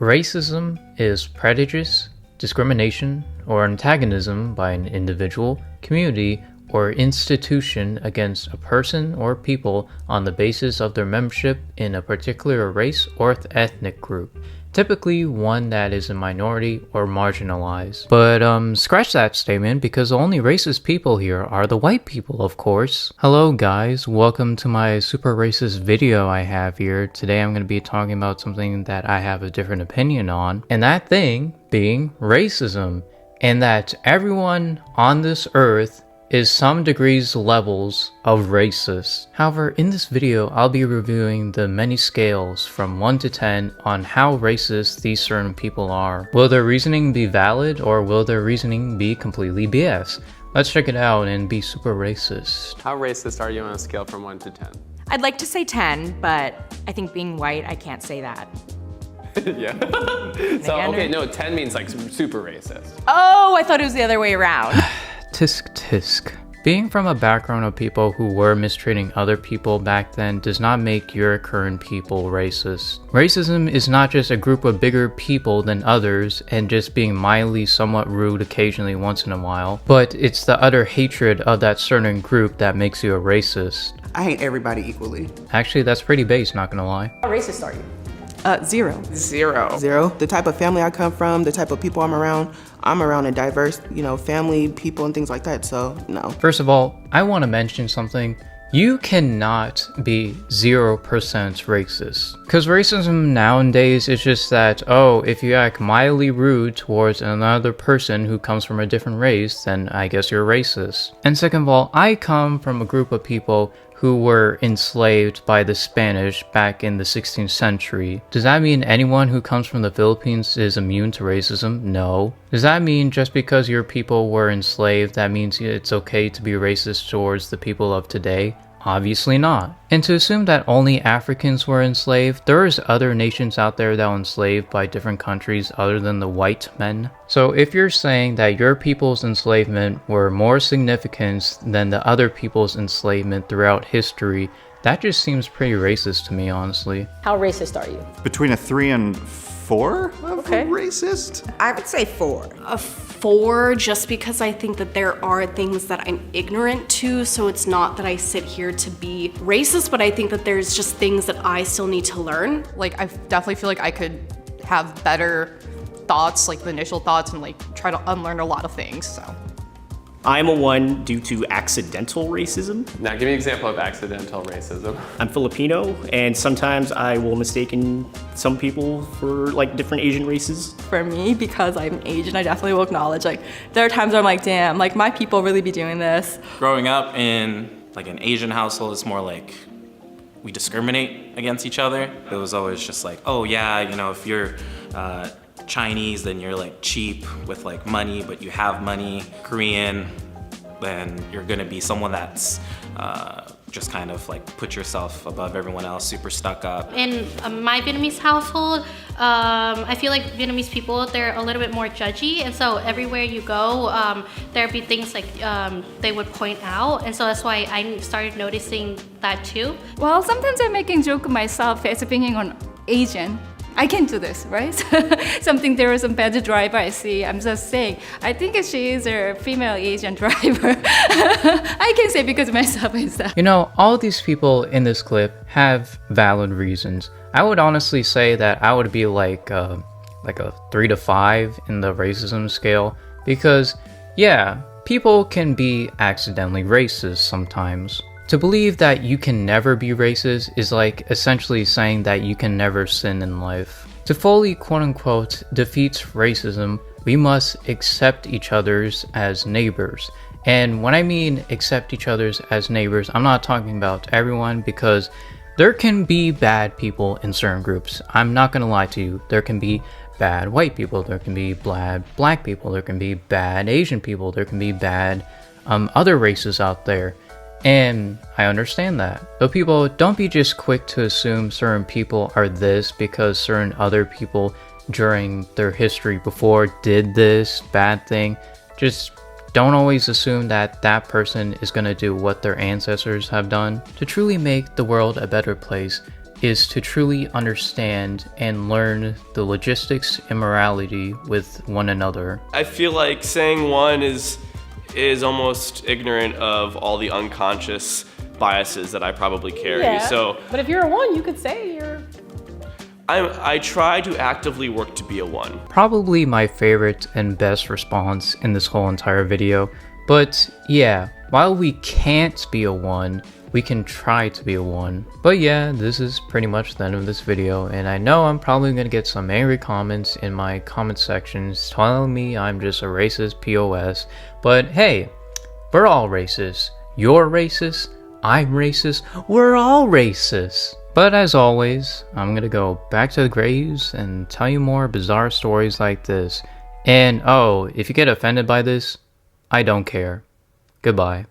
Racism is prejudice, discrimination, or antagonism by an individual, community, or institution against a person or people on the basis of their membership in a particular race or ethnic group, typically one that is a minority or marginalized. But scratch that statement, because the only racist people here are the white people, of course. Hello guys, welcome to my super racist video I have here. Today I'm going to be talking about something that I have a different opinion on, and that thing being racism, and that everyone on this earth is some degrees levels of racist. However, in this video, I'll be reviewing the many scales from 1 to 10 on how racist these certain people are. Will their reasoning be valid, or will their reasoning be completely BS? Let's check it out and be super racist. How racist are you on a scale from 1 to 10? I'd like to say 10, but I think being white, I can't say that. Yeah. So, okay, no, 10 means like super racist. Oh, I thought it was the other way around. Tisk tisk. Being from a background of people who were mistreating other people back then does not make your current people racist. Racism is not just a group of bigger people than others and just being mildly somewhat rude occasionally once in a while, but it's the utter hatred of that certain group that makes you a racist. I hate everybody equally. Actually, that's pretty base, not gonna lie. How racist are you? Zero. Zero. The type of family I come from, the type of people I'm around a diverse, family, people, and things like that, so no. First of all, I want to mention something. You cannot be 0% racist. Because racism nowadays is just that, oh, if you act mildly rude towards another person who comes from a different race, then I guess you're racist. And second of all, I come from a group of people who were enslaved by the Spanish back in the 16th century. Does that mean anyone who comes from the Philippines is immune to racism? No. Does that mean just because your people were enslaved, that means it's okay to be racist towards the people of today? Obviously not. And to assume that only Africans were enslaved, there's other nations out there that were enslaved by different countries other than the white men. So if you're saying that your people's enslavement were more significant than the other people's enslavement throughout history, that just seems pretty racist to me, honestly. How racist are you? Between a 3 and 4 of racist? I would say 4. A 4, just because I think that there are things that I'm ignorant to, so it's not that I sit here to be racist, but I think that there's just things that I still need to learn. Like, I definitely feel like I could have better thoughts, like the initial thoughts, and like try to unlearn a lot of things, so. I'm a 1 due to accidental racism. Now give me an example of accidental racism. I'm Filipino, and sometimes I will mistake some people for like different Asian races. For me, because I'm Asian, I definitely will acknowledge, like, there are times where I'm like, damn, like, my people really be doing this. Growing up in like an Asian household, it's more like we discriminate against each other. It was always just like, oh yeah, if you're Chinese, then you're like cheap with like money, but you have money. Korean, then you're gonna be someone that's just kind of like put yourself above everyone else, super stuck up. In my Vietnamese household, I feel like Vietnamese people, they're a little bit more judgy, and so everywhere you go, there'd be things like they would point out, and so that's why I started noticing that too. Well, sometimes I'm making joke of myself as being an Asian. I can do this, right? There was some bad driver I see. I'm just saying, I think she is a female Asian driver. I can say because myself is that. All these people in this clip have valid reasons. I would honestly say that I would be like a 3 to 5 in the racism scale, because yeah, people can be accidentally racist sometimes. To believe that you can never be racist is like essentially saying that you can never sin in life. To fully quote-unquote defeat racism, we must accept each other's as neighbors. And when I mean accept each other's as neighbors, I'm not talking about everyone, because there can be bad people in certain groups. I'm not gonna lie to you. There can be bad white people, there can be bad black people, there can be bad Asian people, there can be bad other races out there. And I understand that. But people, don't be just quick to assume certain people are this because certain other people during their history before did this bad thing. Just don't always assume that that person is going to do what their ancestors have done. To truly make the world a better place, is to truly understand and learn the logistics and morality with one another. I feel like saying one is almost ignorant of all the unconscious biases that I probably carry. Yeah, so, but if you're a 1, you could say you're... I try to actively work to be a 1. Probably my favorite and best response in this whole entire video. But yeah, while we can't be a 1, we can try to be a 1. But yeah, this is pretty much the end of this video, and I know I'm probably gonna get some angry comments in my comment sections telling me I'm just a racist POS, but hey, we're all racist. You're racist, I'm racist, we're all racist. But as always, I'm gonna go back to the graves and tell you more bizarre stories like this. And oh, if you get offended by this, I don't care. Goodbye.